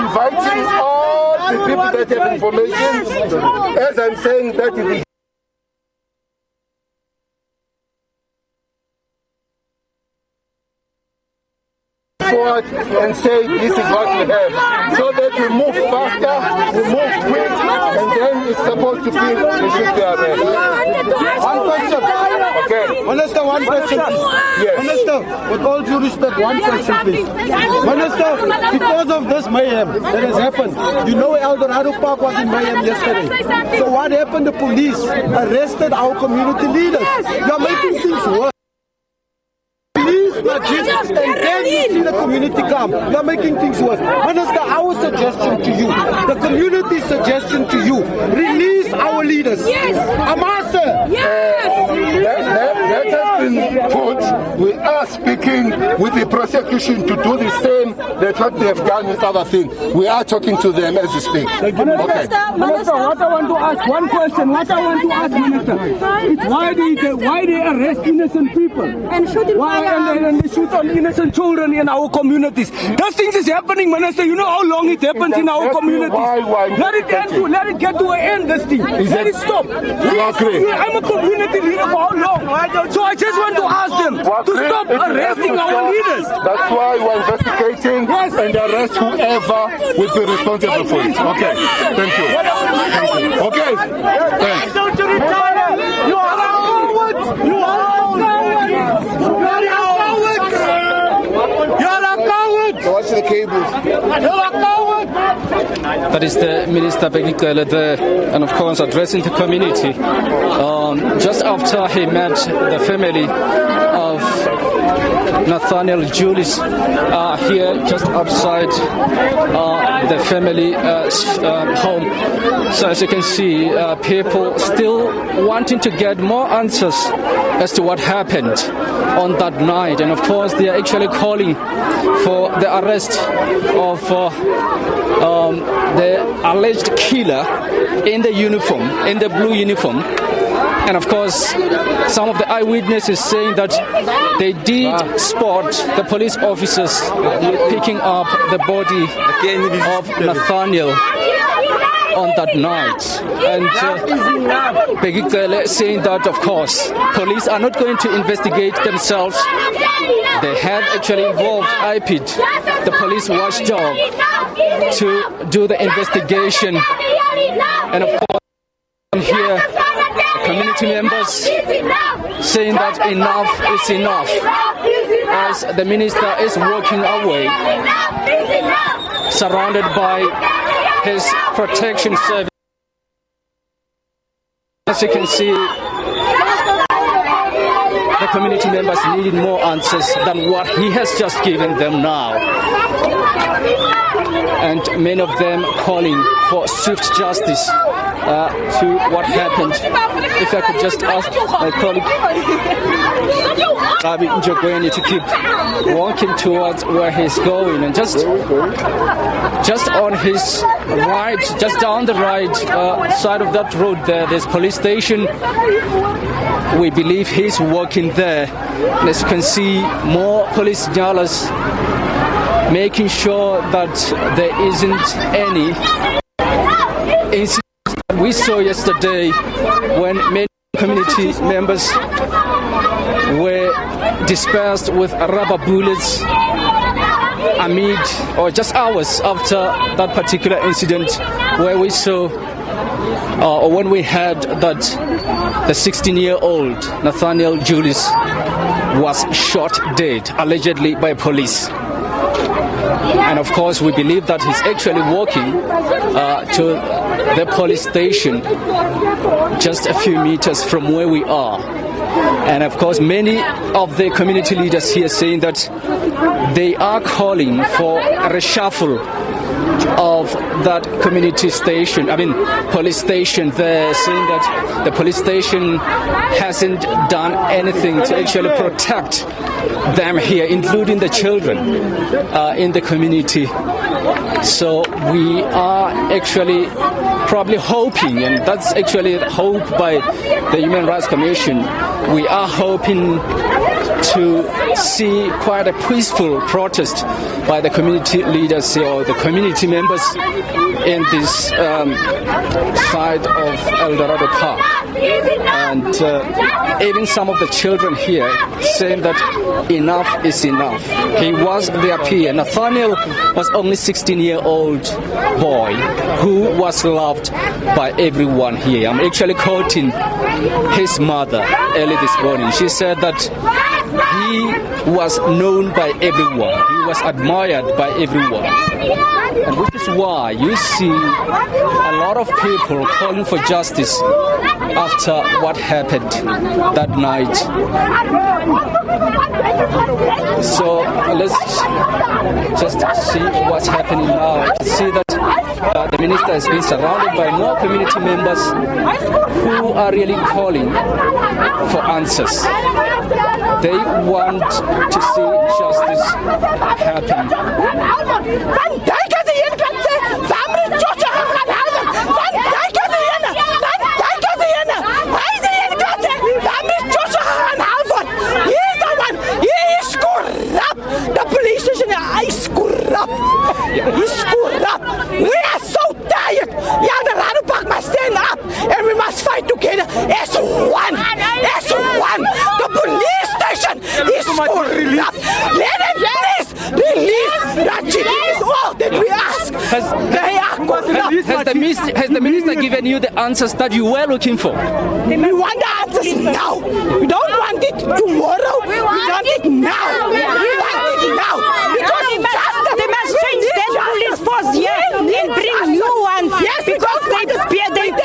inviting all the people that have information. As I'm saying, that is forward and say this is what we have, so that we move faster, we move quick, and then it's supposed to be we should be arrested. One question. Okay. Minister, one question, please. Yes. Minister, with all due respect, one question, please. Minister, because of this mayhem that has happened, you know Eldorado Park was in mayhem yesterday. So what happened? The police arrested our community leaders. You are making things worse. And then you see the community come. You are making things worse. Minister, our suggestion to you, the community's suggestion to you, release our leaders. Yes. Amasa. Yes. That has been put. We are speaking with the prosecution to do the same that what they have done with other things. We are talking to them as we speak. Okay. Minister, what I want to ask, one question, Minister, it's why they arrest innocent people? And shooting and they shoot on innocent children in our communities. Those things is happening, Minister. You know how long it happens in our communities. Let it get to an end, this thing. Let it stop. I'm a community leader for how long? So I just want to ask them to stop arresting our leaders. That's why we're investigating and arrest whoever will be responsible for it. Okay. Thank you. Okay. Thanks. Don't you retire? You are a coward. You are a coward. You're a coward. Watch the cables. You're a coward. That is the Minister Bheki Cele there, and of course addressing the community. Just after he met the family of Nathaniel Julius here just outside the family home. So as you can see, people still wanting to get more answers as to what happened on that night. And of course, they are actually calling for the arrest of the alleged killer in the uniform, in the blue uniform. And of course, some of the eyewitnesses saying that they did spot the police officers picking up the body of Nathaniel on that night. And Bheki Cele saying that, of course, police are not going to investigate themselves. They have actually involved IPID, the police watchdog, to do the investigation. And of course, here, community members saying that enough is enough as the minister is walking away, surrounded by his protection service. As you can see, the community members needed more answers than what he has just given them now. And many of them calling for swift justice to what happened. If I could just ask my colleague Rabi Njogweni to keep walking towards where he's going, and just on his right, just down the right side of that road there's police station. We believe he's walking there. And as you can see, more police jalas making sure that there isn't any incident that we saw yesterday when many community members were dispersed with rubber bullets amid or just hours after that particular incident where we saw or when we heard that the 16-year-old Nathaniel Julius was shot dead, allegedly by police. And of course, we believe that he's actually walking to the police station just a few meters from where we are. And of course, many of the community leaders here saying that they are calling for a reshuffle of that community station, police station there, saying that the police station hasn't done anything to actually protect them here, including the children in the community. So we are actually probably hoping, and that's actually hope by the Human Rights Commission, we are hoping to see quite a peaceful protest by the community leaders or the community members in this side of Eldorado Park. And even some of the children here saying that enough is enough. He was their peer. Nathaniel was only 16-year-old boy who was loved by everyone here. I'm actually quoting his mother early this morning. She said that he was known by everyone. He was admired by everyone. And which is why you see a lot of people calling for justice after what happened that night. So let's just see what's happening now. You can see that the minister has been surrounded by more community members who are really calling for answers. They want to see justice happen. He's screwed up. We are so tired. Eldorado Park must stand up and we must fight together as one. As one. The police station is screwed up. Let them please release that chick. This is all that we ask. Has the minister given you the answers that you were looking for? We want the answers now. We don't want it tomorrow. We want it now. We want it now. Because they must change their police force here and bring new ones. Yes, because they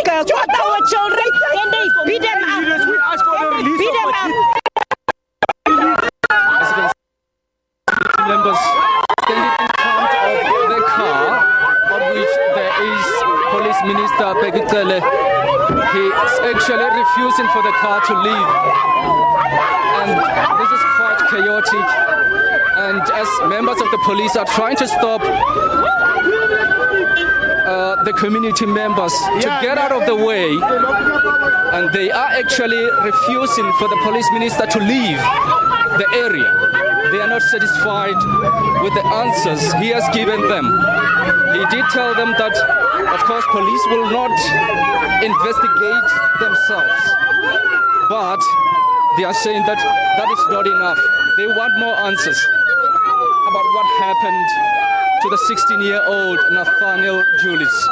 caught our children and they beat them up. Beat them up. As you can see, members standing in front of the car on which there is Police Minister Bheki Cele. He is actually refusing for the car to leave. And this is quite chaotic. And as members of the police are trying to stop the community members to get out of the way, and they are actually refusing for the police minister to leave the area. They are not satisfied with the answers he has given them. He did tell them that, of course, police will not investigate themselves, but they are saying that that is not enough. They want more answers about what happened to the 16-year-old Nathaniel Julius.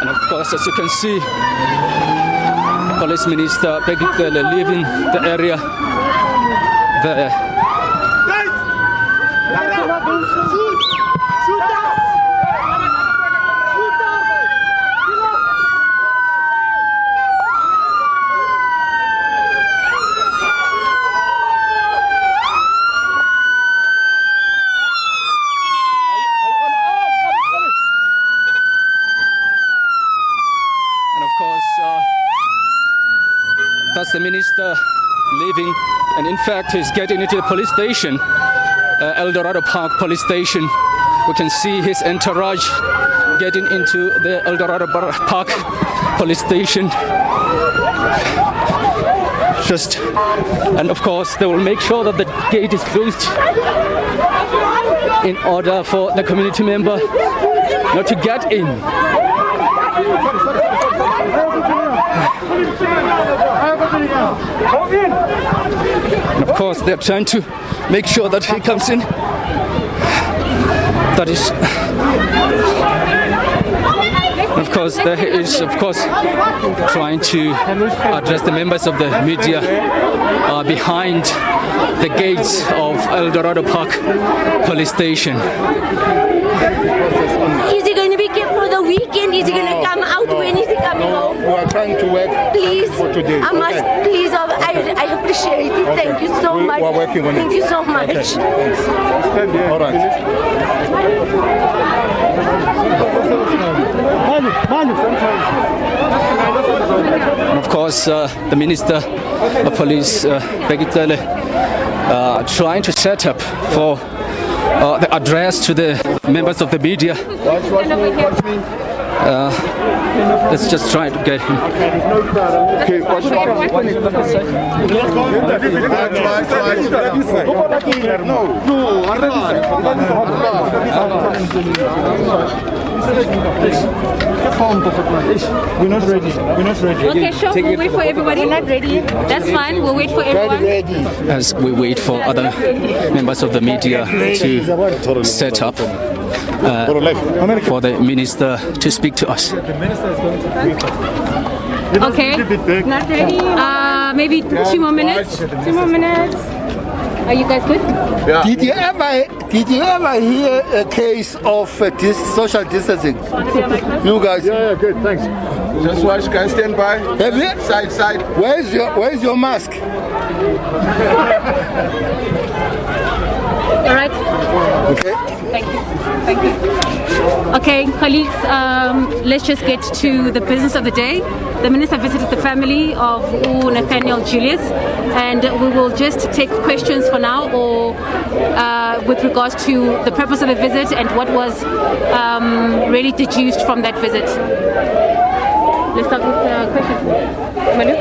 And of course, as you can see, Police Minister Bheki Cele leaving the area there. That's the minister leaving, and in fact he's getting into the police station, Eldorado Park police station. We can see his entourage getting into the Eldorado Park police station. And of course they will make sure that the gate is closed in order for the community member not to get in. And of course, they're trying to make sure that he comes in. That is. Of course, there he is, of course, trying to address the members of the media behind the gates of Eldorado Park police station. Is he going to be kept for the weekend? Is he going to come out? When is he coming home? We are trying to work for today. I must, please, I appreciate it. Okay. Thank you so much. We are working on it. Thank you so much. Okay. Thanks. All right. And of course, the Minister of Police, Bheki Cele, trying to set up for the address to the members of the media. Let's just try to get him. Okay, We're not ready. Okay, sure. We'll wait for everybody. We're not ready. That's fine. We'll wait for everyone. As we wait for other members of the media to set up for the minister to speak to us. Okay. Not ready. Maybe 2 more minutes. 2 more minutes. Are you guys good? Yeah. Did you ever hear a case of social distancing? You guys? Yeah, good, thanks. Just watch, guys, stand by. Have you? Side. Where's your mask? All right. Okay. Thank you. Okay, colleagues, let's just get to the business of the day. The minister visited the family of Nathaniel Julius, and we will just take questions for now, or with regards to the purpose of the visit and what was really deduced from that visit. Let's start with questions. Malu?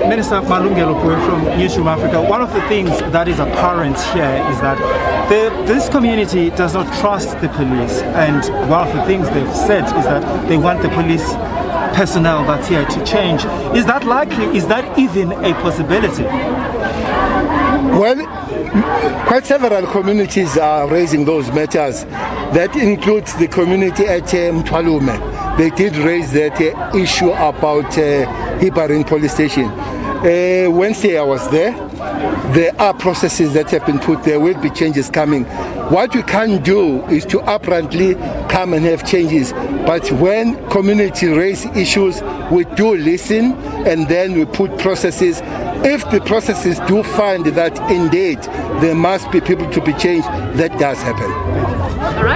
Minister Malungelo from Newsroom Africa. One of the things that is apparent here is that this community does not trust the police, and one of the things they've said is that they want the police personnel that's here to change. Is that likely? Is that even a possibility? Well, quite several communities are raising those matters. That includes the community at Mtwalume. They did raise that issue about Ibarin police station. Wednesday I was there. There are processes that have been put. There will be changes coming. What we can't do is to apparently come and have changes. But when community raise issues, we do listen, and then we put processes. If the processes do find that indeed there must be people to be changed, that does happen.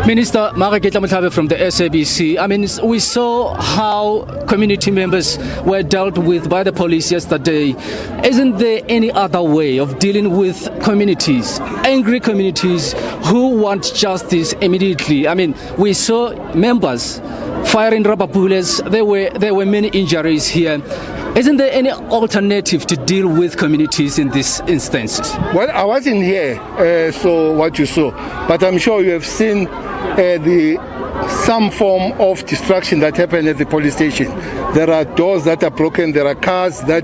Minister Bheki Cele from the SABC. I mean, we saw how community members were dealt with by the police yesterday. Isn't there any other way of dealing with communities, angry communities who want justice immediately? I mean, we saw members firing rubber bullets. There were many injuries here. Isn't there any alternative to deal with communities in these instances? Well, I wasn't here, so what you saw, but I'm sure you have seen some form of destruction that happened at the police station. There are doors that are broken. There are cars there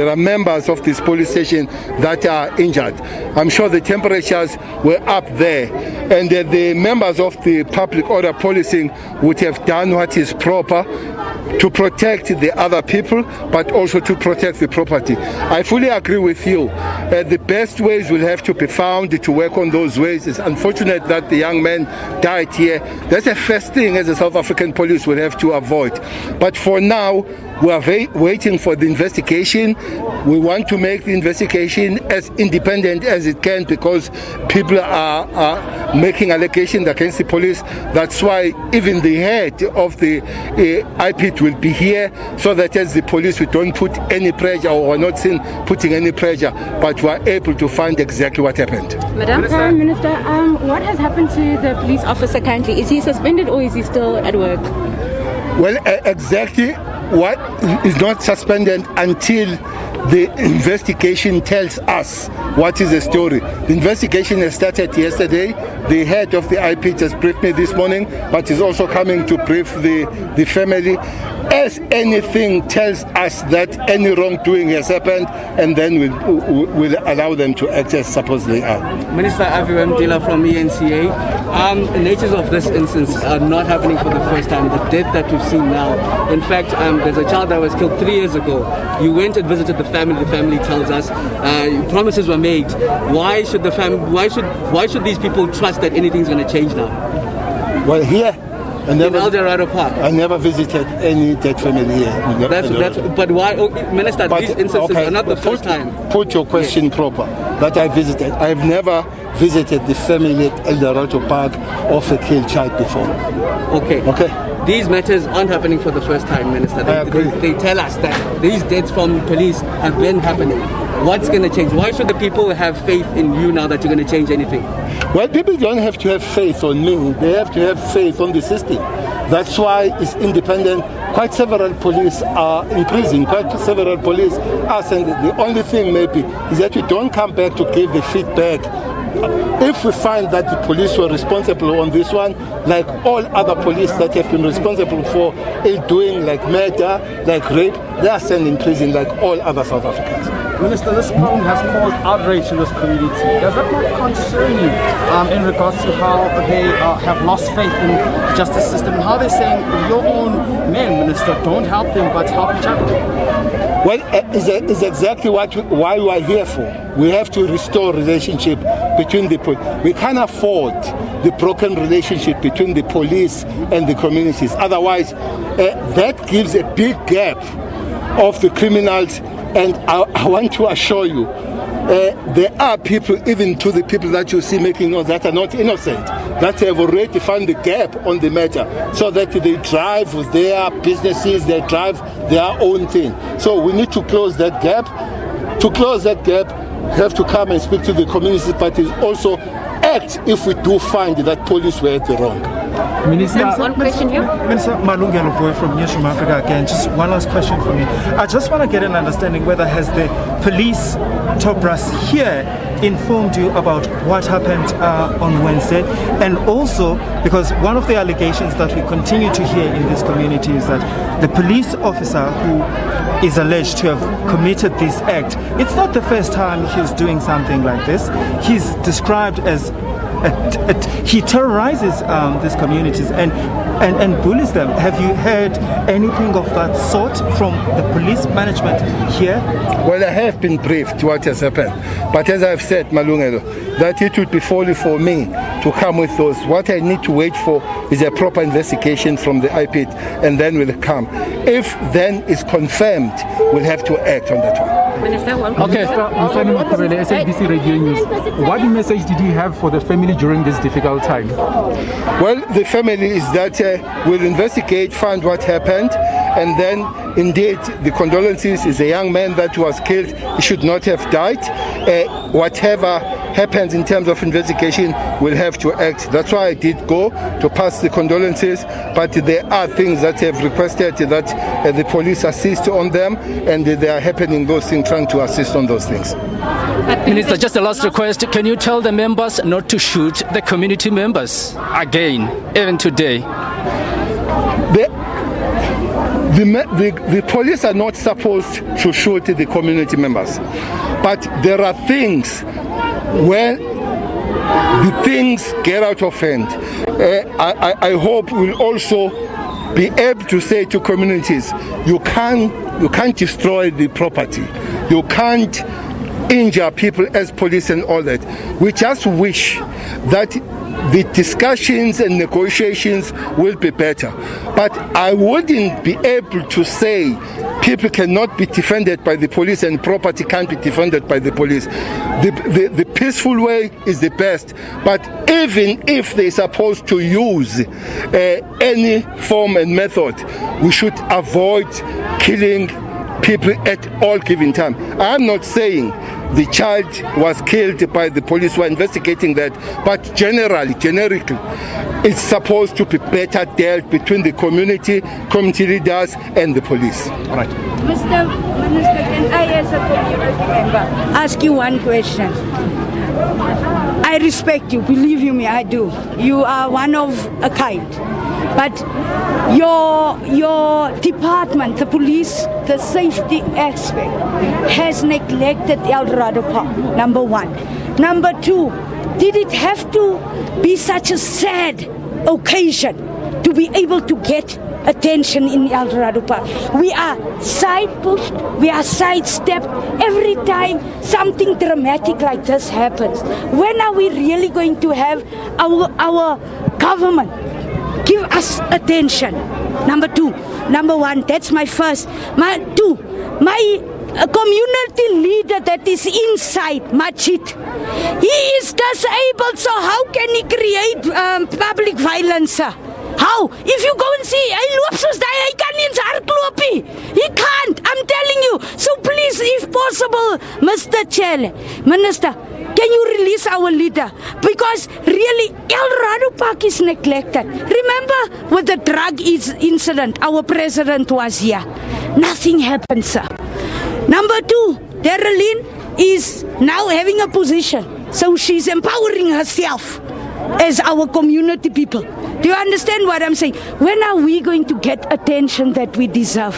are members of this police station that are injured. I'm sure the temperatures were up there, and the members of the public order policing would have done what is proper to protect the other people, but also to protect the property. I fully agree with you. The best ways will have to be found to work on those ways. It's unfortunate that the young man died here. That's the first thing as the South African police will have to avoid. But for now, we are waiting for the investigation. We want to make the investigation as independent as it can, because people are making allegations against the police. That's why even the head of the IPIT will be here, so that as the police, we don't put any pressure, or are not seen putting any pressure, but we are able to find exactly what happened. Madam? Minister, what has happened to the police officer currently? Is he suspended or is he still at work? Well, exactly what is not suspended until the investigation tells us what is the story. The investigation has started yesterday. The head of the IP just briefed me this morning, but is also coming to brief the family. As anything tells us that any wrongdoing has happened, and then we'll allow them to act as supposedly are. Minister Aviram Dila from ENCA. The natures of this instance are not happening for the first time. The death that we've seen now. In fact, there's a child that was killed 3 years ago. You went and visited the family. The family tells us promises were made. Why should the family? Why should these people trust that anything's going to change now? Well, here. In Eldorado Park. I never visited any dead family here. But why, Minister, these instances are not the first time. Put your question proper. That I visited. I've never visited the family at Eldorado Park of a killed child before. Okay. These matters aren't happening for the first time, Minister. I agree. They tell us that these deaths from police have been happening. What's going to change? Why should the people have faith in you now that you're going to change anything? Well, people don't have to have faith on me. They have to have faith on the system. That's why it's independent. Quite several police are in prison. Quite several police are sent. The only thing maybe is that we don't come back to give the feedback. If we find that the police were responsible on this one, like all other police that have been responsible for doing like murder, like rape, they are sent in prison like all other South Africans. Minister, this problem has caused outrage in this community. Does that not concern you in regards to how they have lost faith in the justice system and how they're saying your own men, Minister, don't help them but help each other? Well, it's exactly why we are here for. We have to restore relationship between the police. We can't afford the broken relationship between the police and the communities. Otherwise, that gives a big gap of the criminals. And I want to assure you, there are people, even to the people that you see making noise, that are not innocent, that have already found the gap on the matter, so that they drive with their businesses, they drive their own thing. So we need to close that gap. To close that gap, we have to come and speak to the community parties, also act if we do find that police were at the wrong. Minister, one question here. Minister Malungelo Boy from Newsroom Africa again. Just one last question for me. I just want to get an understanding whether has the police top brass here informed you about what happened on Wednesday, and also because one of the allegations that we continue to hear in this community is that the police officer who is alleged to have committed this act, it's not the first time he's doing something like this. He's described as he terrorizes these communities and bullies them. Have you heard anything of that sort from the police management here? Well, I have been briefed what has happened. But as I've said, Malungelo, that it would be folly for me to come with those. What I need to wait for is a proper investigation from the IPIT, and then we'll come. If then is confirmed, we'll have to act on that one. Minister, one Okay, Nathaniel Julius, SABC Radio News. What message did you have for the family during this difficult time? Well, the family is that we'll investigate, find what happened, and then indeed the condolences is a young man that was killed. He should not have died. Whatever happens in terms of investigation, we'll have to act. That's why I did go to pass the condolences, but there are things that have requested that the police assist on them, and they are happening those things, trying to assist on those things. Minister, just a last request. Can you tell the members not to shoot the community members again, even today? The police are not supposed to shoot the community members, but there are things where the things get out of hand. I hope we'll also be able to say to communities, you can't destroy the property, you can't injure people as police and all that. We just wish that the discussions and negotiations will be better. But I wouldn't be able to say people cannot be defended by the police and property can't be defended by the police. The peaceful way is the best. But even if they're supposed to use any form and method, we should avoid killing people at all given time. I'm not saying the child was killed by the police who are investigating that, but generically, it's supposed to be better dealt between the community leaders and the police. All right. Mr. Minister, can I as a community member ask you one question? I respect you, believe you me, I do. You are one of a kind. But your department, the police, the safety aspect, has neglected Eldorado Park, number one. Number two, did it have to be such a sad occasion to be able to get attention in Eldorado Park? We are side-pushed, we are sidestepped every time something dramatic like this happens. When are we really going to have our government give us attention? Number two. Number one, that's my first. My community leader that is inside Machit, he is disabled, so how can he create public violence? How? If you go and see, I can't. He can't, I'm telling you. So please, if possible, Mr. Cele, Minister, Can you release our leader? Because really, Eldorado Park is neglected. Remember with the drug incident, our president was here. Nothing happened, sir. Number 2, Darlene is now having a position. So she's empowering herself as our community people. Do you understand what I'm saying? When are we going to get attention that we deserve?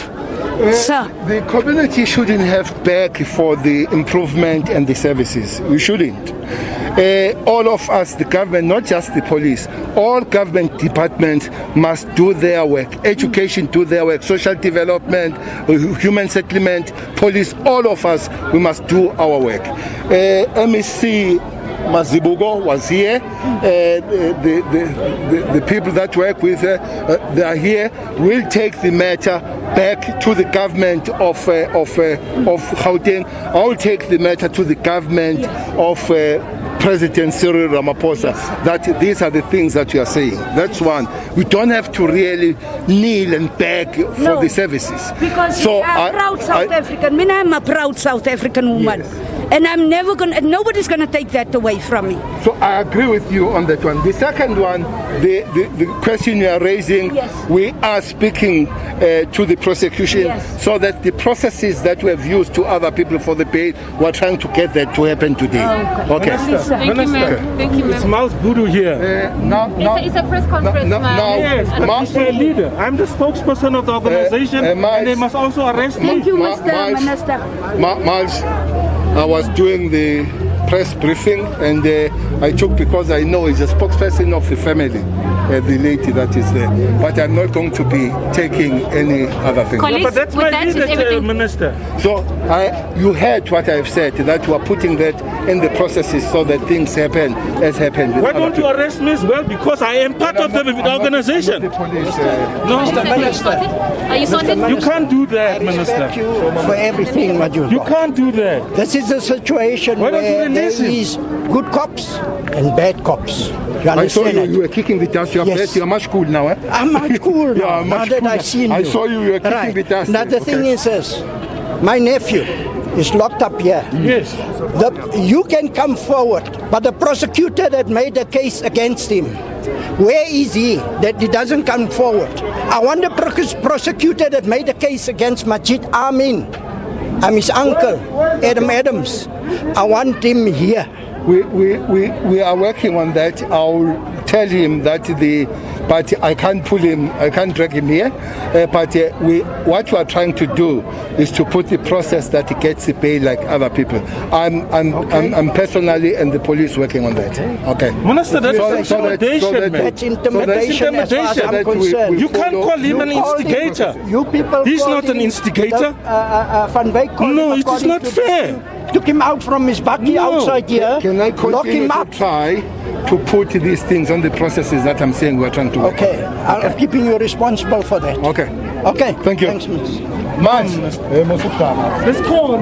Sir. The community shouldn't have back for the improvement and the services. We shouldn't. All of us, the government, not just the police, all government departments must do their work. Education do their work, social development, human settlement, police, all of us, we must do our work. MEC Mazibugo was here. The people that work with her, they are here. We'll take the matter back to the government of Gauteng. I'll take the matter to the government of President Cyril Ramaphosa, that these are the things that you are saying. That's one. We don't have to really kneel and beg for the services. Because so I'm proud South African. I'm a proud South African woman. Yes. And I'm never going to, nobody's going to take that away from me. So I agree with you on that one. The second one, the question you are raising, yes. We are speaking to the prosecution, yes. So that the processes that we have used to other people for the pay, we're trying to get that to happen today. Oh, okay. Minister. Thank you, ma'am. Thank you, ma'am. It's Miles Budu here. It's a press conference, ma'am. Yes, he's a leader. I'm the spokesperson of the organization, and they must also arrest me. Thank you, Mr. Minister. Miles, I was doing the press briefing, and I took, because I know he's a spokesperson of the family, the lady that is there. But I'm not going to be taking any other thing. No, but that's my leader, Minister. So you heard what I've said, that we are putting that in the processes so that things happen as happened. Why don't you arrest me as well? Because I am part of the organization. The police, Mr. Minister. Are you sorted? You can't do that, Minister. Thank you for everything what you You can't do that. This is a situation where there is good cops and bad cops. You I saw understand you were kicking the dust. You're much cool now, eh? I'm much cool now. Now that I've seen you. I saw you were kicking the dust. Now the thing is this, my nephew is locked up here. Yes. You can come forward, but the prosecutor that made the case against him, where is he that he doesn't come forward? I want the prosecutor that made the case against Majid Amin. I'm his uncle, Adam Adams. I want him here. We are working on that. I'll tell him that but I can't pull him, I can't drag him here. What we are trying to do is to put the process that he gets the pay like other people. I'm personally and the police working on that. Okay. Minister, that's intimidation, That's intimidation as far as I'm concerned. You can't call him an instigator. You people He's not an instigator. No, it is not fair. Took him out from his buggy outside here. Can I lock continue him up? to try to put these things on the processes that I'm saying we're trying to work on? Okay, I'm keeping you responsible for that. Okay. Okay. Thank you. Thanks, Minister. Let's go on.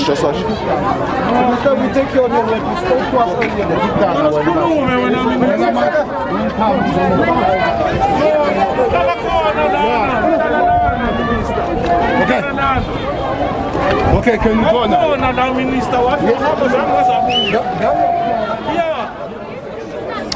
Just watch. Minister, we take your name like you spoke to us Okay, can you go now? Minister, what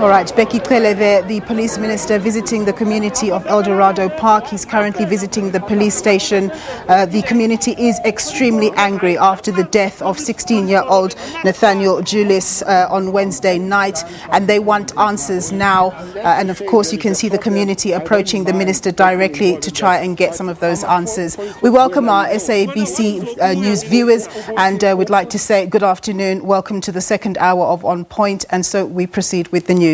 All right, Bheki Cele there, the police minister visiting the community of Eldorado Park. He's currently visiting the police station. The community is extremely angry after the death of 16-year-old Nathaniel Julius on Wednesday night, and they want answers now. And of course, you can see the community approaching the minister directly to try and get some of those answers. We welcome our SABC News viewers, and we'd like to say good afternoon. Welcome to the second hour of On Point, and so we proceed with the news.